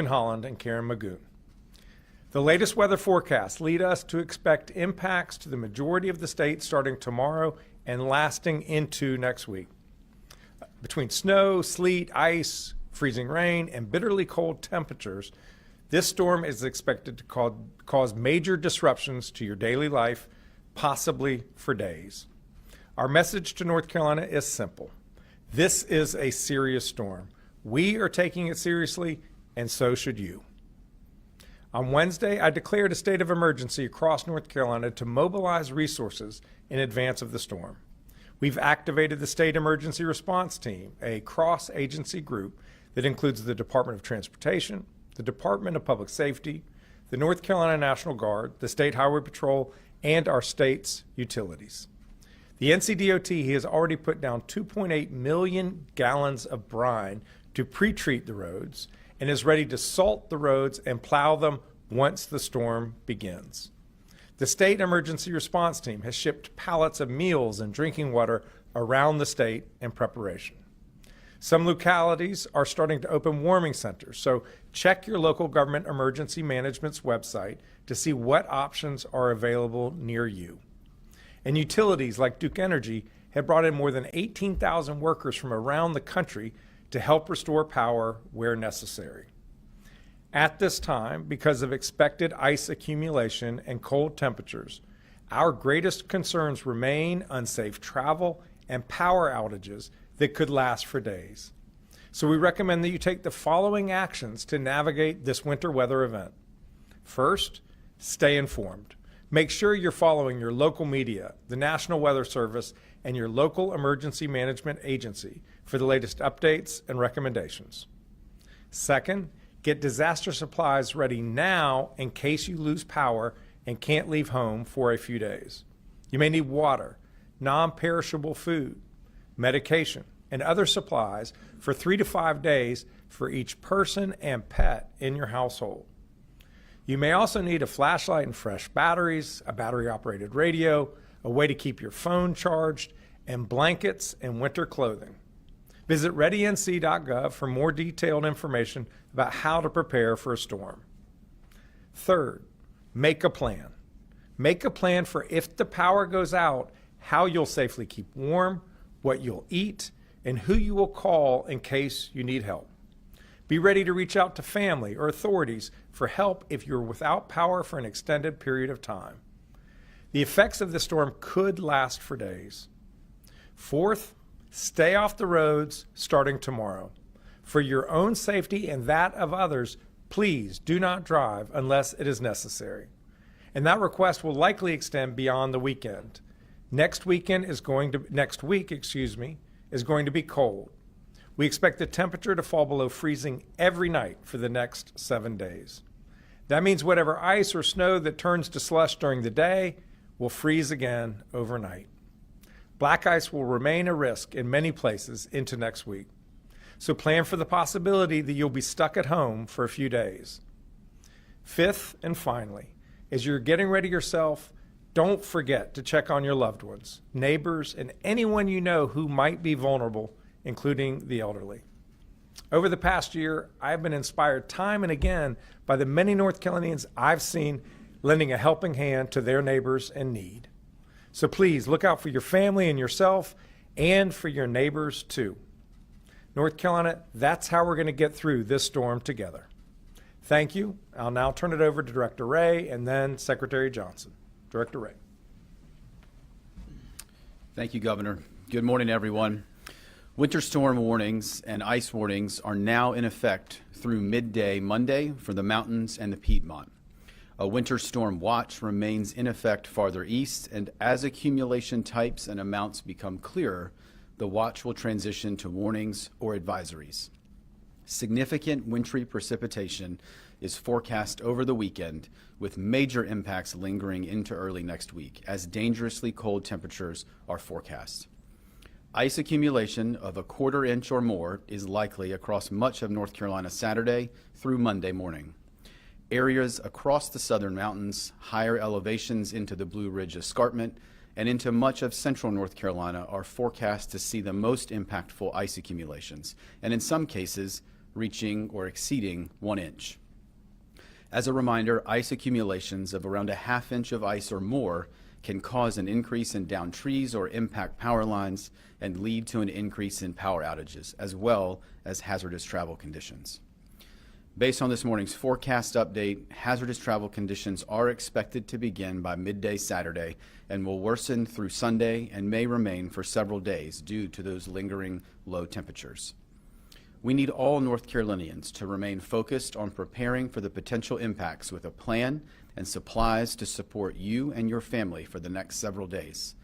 Holland and Karen Magoon. The latest weather forecasts lead us to expect impacts to the majority of the state starting tomorrow and lasting into next week. Between snow, sleet, ice, freezing rain, and bitterly cold temperatures, this storm is expected to cause major disruptions to your daily life, possibly for days. Our message to North Carolina is simple. This is a serious storm. We are taking it seriously, and so should you. On Wednesday, I declared a state of emergency across North Carolina to mobilize resources in advance of the storm. We've activated the State Emergency Response Team, a cross-agency group that includes the Department of Transportation, the Department of Public Safety, the North Carolina National Guard, the State Highway Patrol, and our state's utilities. The NCDOT has already put down 2.8 million gallons of brine to pre-treat the roads and is ready to salt the roads and plow them once the storm begins. The State Emergency Response Team has shipped pallets of meals and drinking water around the state in preparation. Some localities are starting to open warming centers, so check your local government emergency management's website to see what options are available near you. And utilities like Duke Energy have brought in more than 18,000 workers from around the country to help restore power where necessary. At this time, because of expected ice accumulation and cold temperatures, our greatest concerns remain unsafe travel and power outages that could last for days. So we recommend that you take the following actions to navigate this winter weather event. First, stay informed. Make sure you're following your local media, the National Weather Service, and your local emergency management agency for the latest updates and recommendations. Second, get disaster supplies ready now in case you lose power and can't leave home for a few days. You may need water, non-perishable food, medication, and other supplies for 3 to 5 days for each person and pet in your household. You may also need a flashlight and fresh batteries, a battery-operated radio, a way to keep your phone charged, and blankets and winter clothing. Visit readync.gov for more detailed information about how to prepare for a storm. Third, make a plan. Make a plan for if the power goes out, how you'll safely keep warm, what you'll eat, and who you will call in case you need help. Be ready to reach out to family or authorities for help if you're without power for an extended period of time. The effects of the storm could last for days. Fourth, stay off the roads starting tomorrow. For your own safety and that of others, please do not drive unless it is necessary. And that request will likely extend beyond the weekend. Next week is going to be cold. We expect the temperature to fall below freezing every night for the next 7 days. That means whatever ice or snow that turns to slush during the day will freeze again overnight. Black ice will remain a risk in many places into next week. So plan for the possibility that you'll be stuck at home for a few days. Fifth and finally, as you're getting ready yourself, don't forget to check on your loved ones, neighbors, and anyone you know who might be vulnerable, including the elderly. Over the past year, I've been inspired time and again by the many North Carolinians I've seen lending a helping hand to their neighbors in need. So please look out for your family and yourself and for your neighbors too. North Carolina, that's how we're going to get through this storm together. Thank you. I'll now turn it over to Director Ray and then Secretary Johnson. Director Ray. Thank you, Governor. Good morning, everyone. Winter storm warnings and ice warnings are now in effect through midday Monday for the mountains and the Piedmont. A winter storm watch remains in effect farther east, and as accumulation types and amounts become clearer, the watch will transition to warnings or advisories. Significant wintry precipitation is forecast over the weekend, with major impacts lingering into early next week as dangerously cold temperatures are forecast. Ice accumulation of a quarter inch or more is likely across much of North Carolina Saturday through Monday morning. Areas across the southern mountains, higher elevations into the Blue Ridge Escarpment, and into much of central North Carolina are forecast to see the most impactful ice accumulations, and in some cases, reaching or exceeding 1 inch. As a reminder, ice accumulations of around a ½ inch of ice or more can cause an increase in downed trees or impact power lines and lead to an increase in power outages, as well as hazardous travel conditions. Based on this morning's forecast update, hazardous travel conditions are expected to begin by midday Saturday and will worsen through Sunday and may remain for several days due to those lingering low temperatures. We need all North Carolinians to remain focused on preparing for the potential impacts with a plan and supplies to support you and your family for the next several days.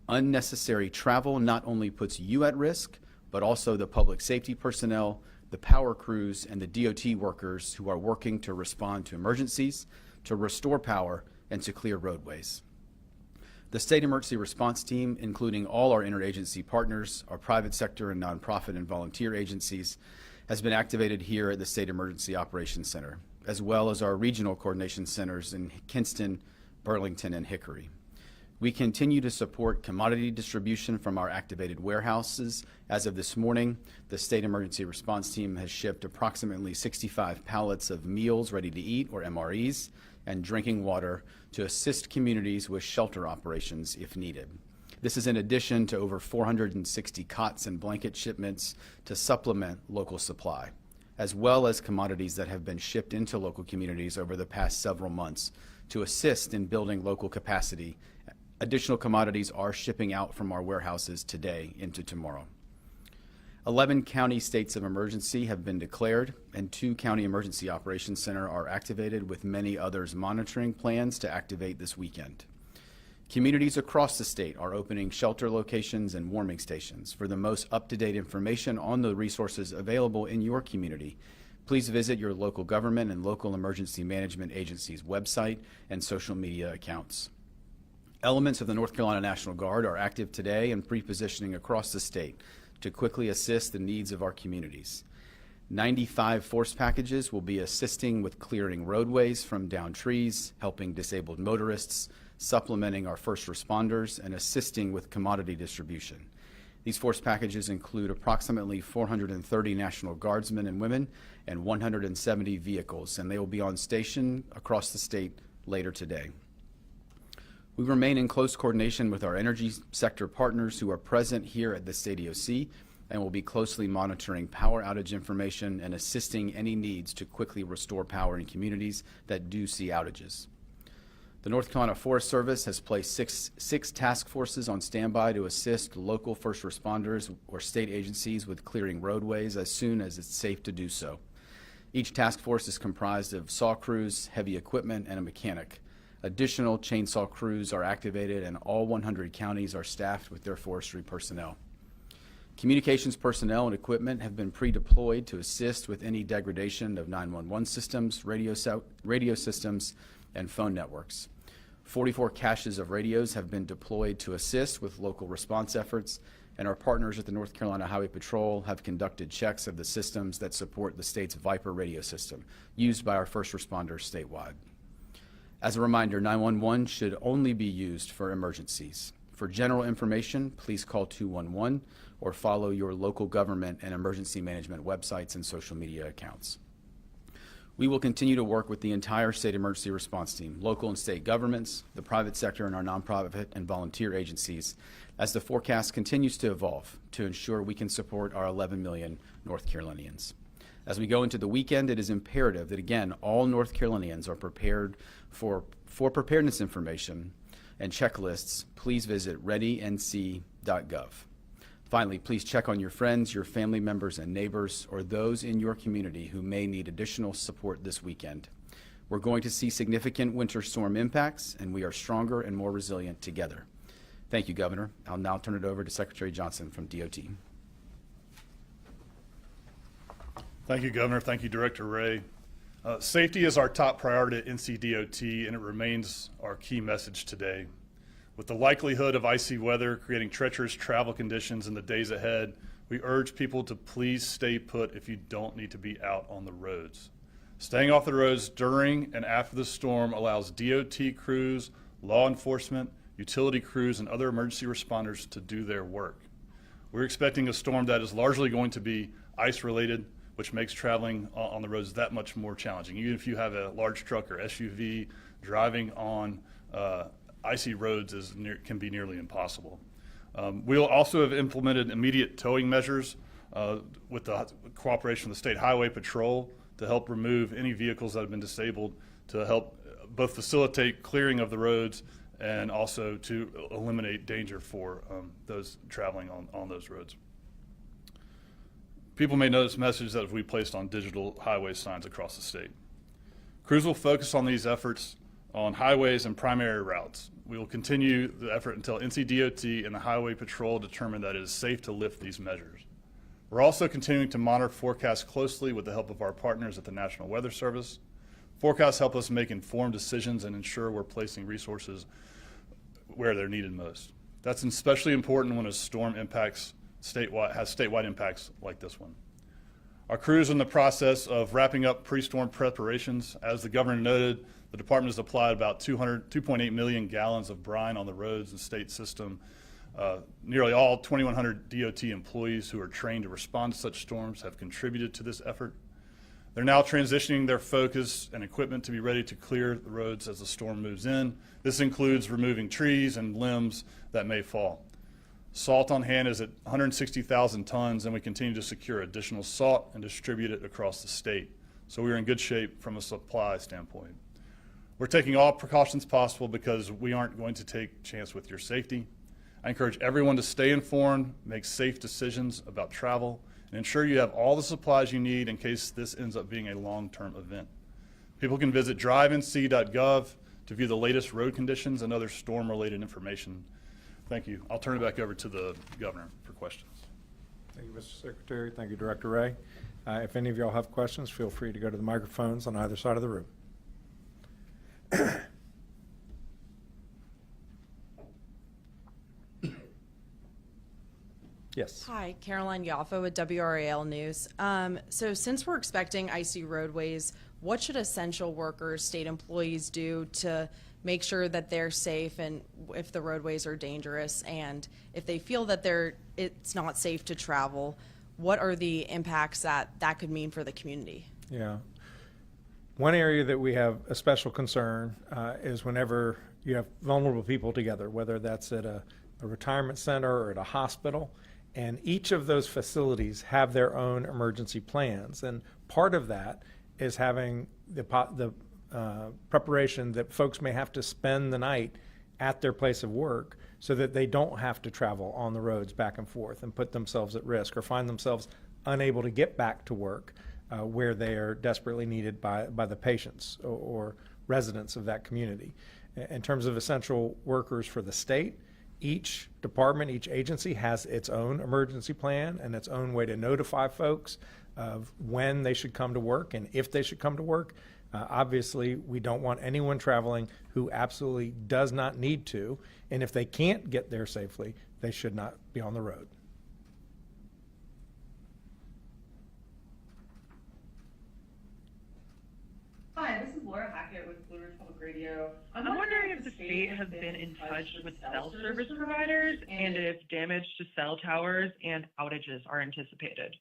Unnecessary travel not only puts you at risk, but also the public safety personnel, the power crews, and the DOT workers who are working to respond to emergencies, to restore power, and to clear roadways. The State Emergency Response Team, including all our interagency partners, our private sector and nonprofit and volunteer agencies, has been activated here at the State Emergency Operations Center, as well as our regional coordination centers in Kinston, Burlington, and Hickory. We continue to support commodity distribution from our activated warehouses. As of this morning, the State Emergency Response Team has shipped approximately 65 pallets of meals ready to eat, or MREs, and drinking water to assist communities with shelter operations if needed. This is in addition to over 460 cots and blanket shipments to supplement local supply, as well as commodities that have been shipped into local communities over the past several months to assist in building local capacity. Additional commodities are shipping out from our warehouses today into tomorrow. 11 county states of emergency have been declared, and 2 county emergency operations center are activated, with many others monitoring plans to activate this weekend. Communities across the state are opening shelter locations and warming stations. For the most up-to-date information on the resources available in your community, please visit your local government and local emergency management agency's website and social media accounts. Elements of the North Carolina National Guard are active today and pre-positioning across the state to quickly assist the needs of our communities. 95 force packages will be assisting with clearing roadways from downed trees, helping disabled motorists, supplementing our first responders, and assisting with commodity distribution. These force packages include approximately 430 National Guardsmen and women and 170 vehicles, and they will be on station across the state later today. We remain in close coordination with our energy sector partners who are present here at the State EOC and will be closely monitoring power outage information and assisting any needs to quickly restore power in communities that do see outages. The North Carolina Forest Service has placed six task forces on standby to assist local first responders or state agencies with clearing roadways as soon as it's safe to do so. Each task force is comprised of saw crews, heavy equipment, and a mechanic. Additional chainsaw crews are activated, and all 100 counties are staffed with their forestry personnel. Communications personnel and equipment have been pre-deployed to assist with any degradation of 911 systems, radio systems, and phone networks. 44 caches of radios have been deployed to assist with local response efforts, and our partners at the North Carolina Highway Patrol have conducted checks of the systems that support the state's Viper radio system, used by our first responders statewide. As a reminder, 911 should only be used for emergencies. For general information, please call 211 or follow your local government and emergency management websites and social media accounts. We will continue to work with the entire State Emergency Response Team, local and state governments, the private sector, and our nonprofit and volunteer agencies as the forecast continues to evolve to ensure we can support our 11 million North Carolinians. As we go into the weekend, it is imperative that, again, all North Carolinians are prepared for preparedness information and checklists. Please visit readync.gov. Finally, please check on your friends, your family members, and neighbors, or those in your community who may need additional support this weekend. We're going to see significant winter storm impacts, and we are stronger and more resilient together. Thank you, Governor. I'll now turn it over to Secretary Johnson from DOT. Thank you, Governor. Thank you, Director Ray. Safety is our top priority at NCDOT, and it remains our key message today. With the likelihood of icy weather creating treacherous travel conditions in the days ahead, we urge people to please stay put if you don't need to be out on the roads. Staying off the roads during and after the storm allows DOT crews, law enforcement, utility crews, and other emergency responders to do their work. We're expecting a storm that is largely going to be ice-related, which makes traveling on the roads that much more challenging. Even if you have a large truck or SUV, driving on icy roads can be nearly impossible. We'll also have implemented immediate towing measures with the cooperation of the State Highway Patrol to help remove any vehicles that have been disabled, to help both facilitate clearing of the roads and also to eliminate danger for those traveling on those roads. People may notice messages that we placed on digital highway signs across the state. Crews will focus on these efforts on highways and primary routes. We will continue the effort until NCDOT and the Highway Patrol determine that it is safe to lift these measures. We're also continuing to monitor forecasts closely with the help of our partners at the National Weather Service. Forecasts help us make informed decisions and ensure we're placing resources where they're needed most. That's especially important when a storm has statewide impacts like this one. Our crew is in the process of wrapping up pre-storm preparations. As the governor noted, the department has applied about 2.8 million gallons of brine on the roads and state system. Nearly all 2,100 DOT employees who are trained to respond to such storms have contributed to this effort. They're now transitioning their focus and equipment to be ready to clear the roads as the storm moves in. This includes removing trees and limbs that may fall. Salt on hand is at 160,000 tons, and we continue to secure additional salt and distribute it across the state. So we're in good shape from a supply standpoint. We're taking all precautions possible because we aren't going to take a chance with your safety. I encourage everyone to stay informed, make safe decisions about travel, and ensure you have all the supplies you need in case this ends up being a long-term event. People can visit drivenc.gov to view the latest road conditions and other storm-related information. Thank you. I'll turn it back over to the governor for questions. Thank you, Mr. Secretary. Thank you, Director Ray. If any of y'all have questions, feel free to go to the microphones on either side of the room. Yes. Hi, Caroline Yaffa with WRAL News. So since we're expecting icy roadways, what should essential workers, state employees do to make sure that they're safe and if the roadways are dangerous, and if they feel that it's not safe to travel, what are the impacts that could mean for the community? Yeah. One area that we have a special concern is whenever you have vulnerable people together, whether that's at a retirement center or at a hospital, and each of those facilities have their own emergency plans. And part of that is having the preparation that folks may have to spend the night at their place of work so that they don't have to travel on the roads back and forth and put themselves at risk or find themselves unable to get back to work where they are desperately needed by the patients or residents of that community. In terms of essential workers for the state, each department, each agency has its own emergency plan and its own way to notify folks of when they should come to work and if they should come to work. Obviously, we don't want anyone traveling who absolutely does not need to, and if they can't get there safely, they should not be on the road. Hi, this is Laura Hackett with Blue Ridge Public Radio. I'm wondering if the state has been in touch with cell service providers and if damage to cell towers and outages are anticipated.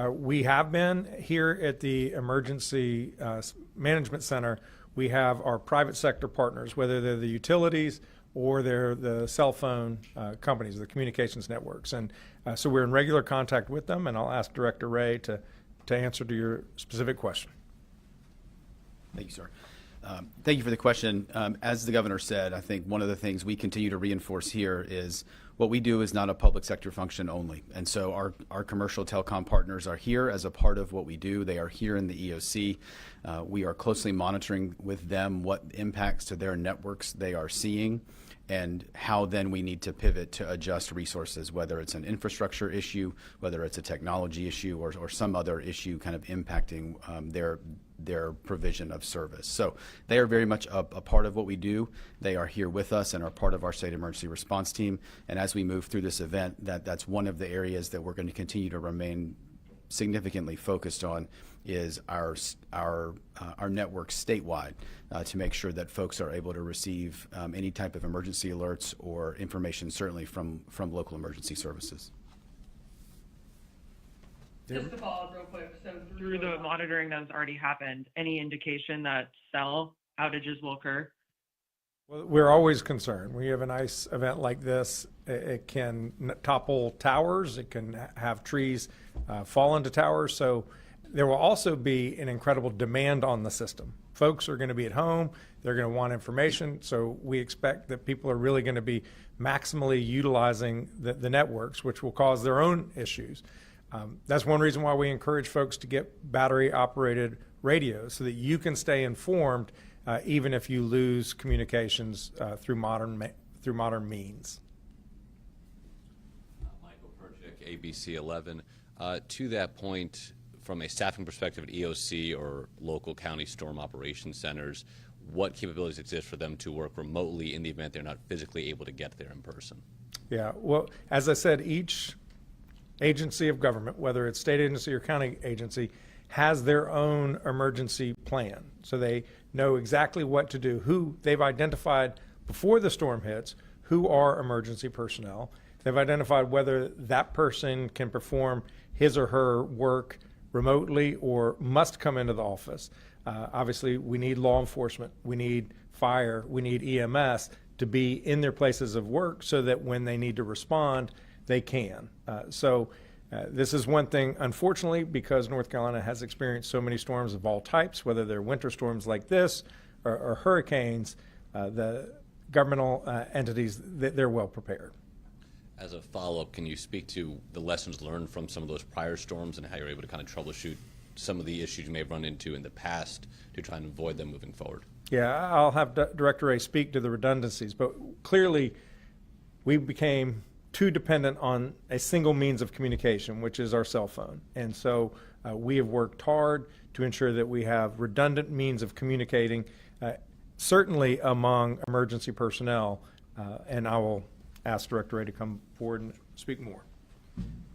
We have been here at the Emergency Management Center. We have our private sector partners, whether they're the utilities or they're the cell phone companies, the communications networks. And so we're in regular contact with them, and I'll ask Director Ray to answer to your specific question. Thank you, sir. Thank you for the question. As the governor said, I think one of the things we continue to reinforce here is what we do is not a public sector function only. And so our commercial telecom partners are here as a part of what we do. They are here in the EOC. We are closely monitoring with them what impacts to their networks they are seeing and how then we need to pivot to adjust resources, whether it's an infrastructure issue, whether it's a technology issue, or some other issue kind of impacting their provision of service. So they are very much a part of what we do. They are here with us and are part of our state emergency response team. And as we move through this event, that's one of the areas that we're going to continue to remain significantly focused on is our network statewide to make sure that folks are able to receive any type of emergency alerts or information, certainly from local emergency services. Just to follow up real quick, so through the monitoring that has already happened, any indication that cell outages will occur? Well, we're always concerned. When you have an ice event like this, it can topple towers. It can have trees fall into towers. So there will also be an incredible demand on the system. Folks are going to be at home. They're going to want information. So we expect that people are really going to be maximally utilizing the networks, which will cause their own issues. That's one reason why we encourage folks to get battery-operated radios so that you can stay informed even if you lose communications through modern means. Michael Perchik, ABC 11. To that point, from a staffing perspective at EOC or local county storm operations centers, what capabilities exist for them to work remotely in the event they're not physically able to get there in person? Yeah, well, as I said, each agency of government, whether it's state agency or county agency, has their own emergency plan. So they know exactly what to do, who they've identified before the storm hits, who are emergency personnel. They've identified whether that person can perform his or her work remotely or must come into the office. Obviously, we need law enforcement, we need fire, we need EMS to be in their places of work so that when they need to respond, they can. This is one thing, unfortunately, because North Carolina has experienced so many storms of all types, whether they're winter storms like this or hurricanes, the governmental entities, they're well prepared. As a follow-up, can you speak to the lessons learned from some of those prior storms and how you're able to kind of troubleshoot some of the issues you may have run into in the past to try and avoid them moving forward? Yeah, I'll have Director Ray speak to the redundancies, but clearly we became too dependent on a single means of communication, which is our cell phone. And so we have worked hard to ensure that we have redundant means of communicating, certainly among emergency personnel. And I will ask Director Ray to come forward and speak more.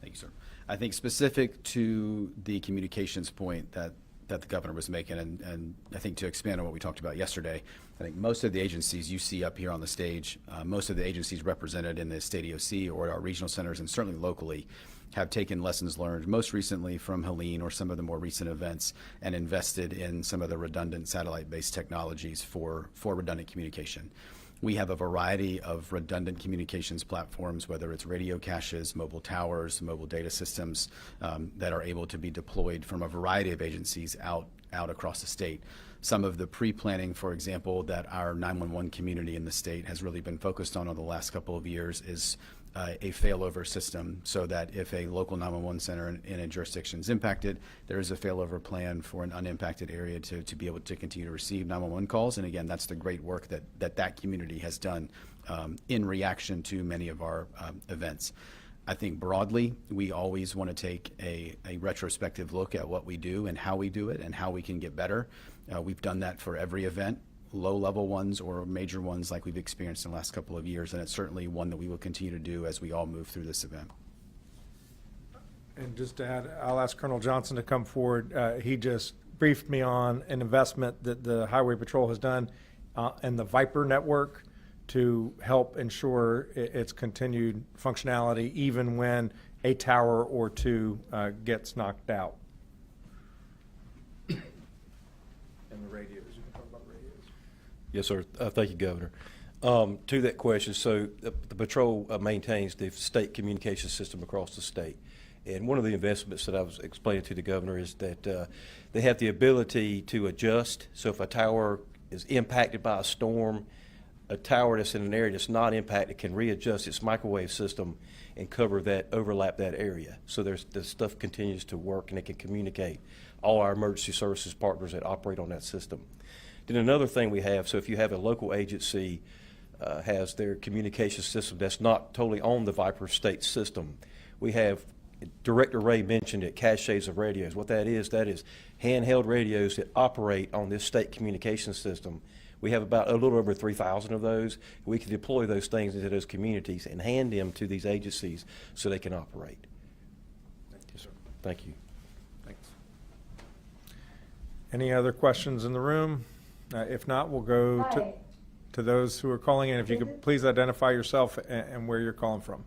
Thank you, sir. I think specific to the communications point that the governor was making, and I think to expand on what we talked about yesterday, I think most of the agencies you see up here on the stage, most of the agencies represented in the state EOC or our regional centers and certainly locally have taken lessons learned, most recently from Helene or some of the more recent events, and invested in some of the redundant satellite-based technologies for redundant communication. We have a variety of redundant communications platforms, whether it's radio caches, mobile towers, mobile data systems that are able to be deployed from a variety of agencies out across the state. Some of the pre-planning, for example, that our 911 community in the state has really been focused on over the last couple of years is a failover system, so that if a local 911 center in a jurisdiction is impacted, there is a failover plan for an unimpacted area to be able to continue to receive 911 calls. And again, that's the great work that community has done in reaction to many of our events. I think broadly, we always want to take a retrospective look at what we do and how we do it and how we can get better. We've done that for every event, low-level ones or major ones like we've experienced in the last couple of years, and it's certainly one that we will continue to do as we all move through this event. And just to add, I'll ask Colonel Johnson to come forward. He just briefed me on an investment that the Highway Patrol has done in the Viper network to help ensure its continued functionality even when a tower or two gets knocked out. And the radios. You can talk about radios. Yes, sir. Thank you, Governor. To that question, so the patrol maintains the state communication system across the state. And one of the investments that I was explaining to the governor is that they have the ability to adjust. So if a tower is impacted by a storm, a tower that's in an area that's not impacted can readjust its microwave system and overlap that area. So the stuff continues to work and it can communicate all our emergency services partners that operate on that system. Then another thing we have, so if you have a local agency has their communication system that's not totally on the Viper state system, we have, Director Ray mentioned it, caches of radios. What that is handheld radios that operate on this state communication system. We have about a little over 3,000 of those. We can deploy those things into those communities and hand them to these agencies so they can operate. Yes, sir. Thank you. Thanks. Any other questions in the room? If not, we'll go to those who are calling in. If you could please identify yourself and where you're calling from.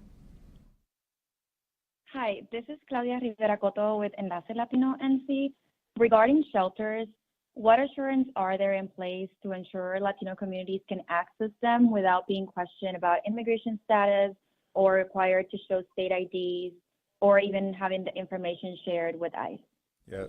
Hi, this is Claudia Rivera Coto with Enlace Latino NC. Regarding shelters, what assurance are there in place to ensure Latino communities can access them without being questioned about immigration status or required to show state IDs or even having the information shared with ICE? Yeah.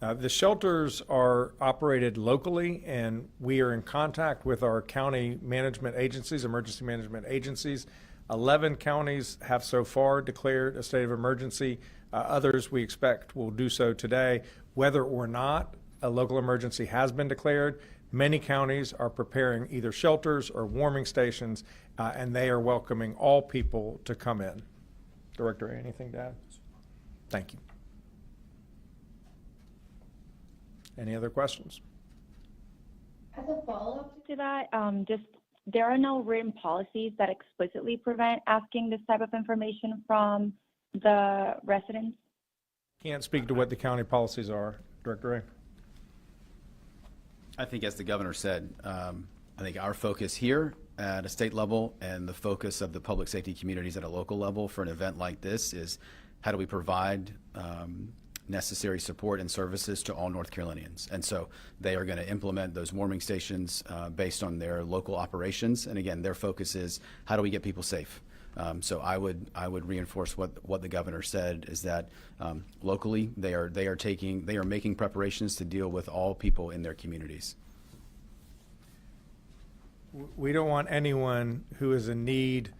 The shelters are operated locally, and we are in contact with our county management agencies, emergency management agencies. 11 counties have so far declared a state of emergency. Others we expect will do so today. Whether or not a local emergency has been declared, many counties are preparing either shelters or warming stations, and they are welcoming all people to come in. Director, anything to add? Thank you. Any other questions? As a follow-up to that, there are no written policies that explicitly prevent asking this type of information from the residents? Can't speak to what the county policies are. Director Ray? I think, as the governor said, I think our focus here at a state level and the focus of the public safety communities at a local level for an event like this is how do we provide necessary support and services to all North Carolinians. And so they are going to implement those warming stations based on their local operations. And again, their focus is how do we get people safe? So I would reinforce what the governor said is that locally they are making preparations to deal with all people in their communities. We don't want anyone who is in need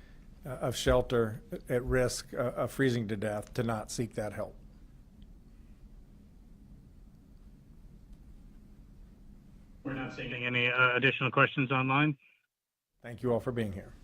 of shelter at risk of freezing to death to not seek that help. We're not seeing any additional questions online. Thank you all for being here.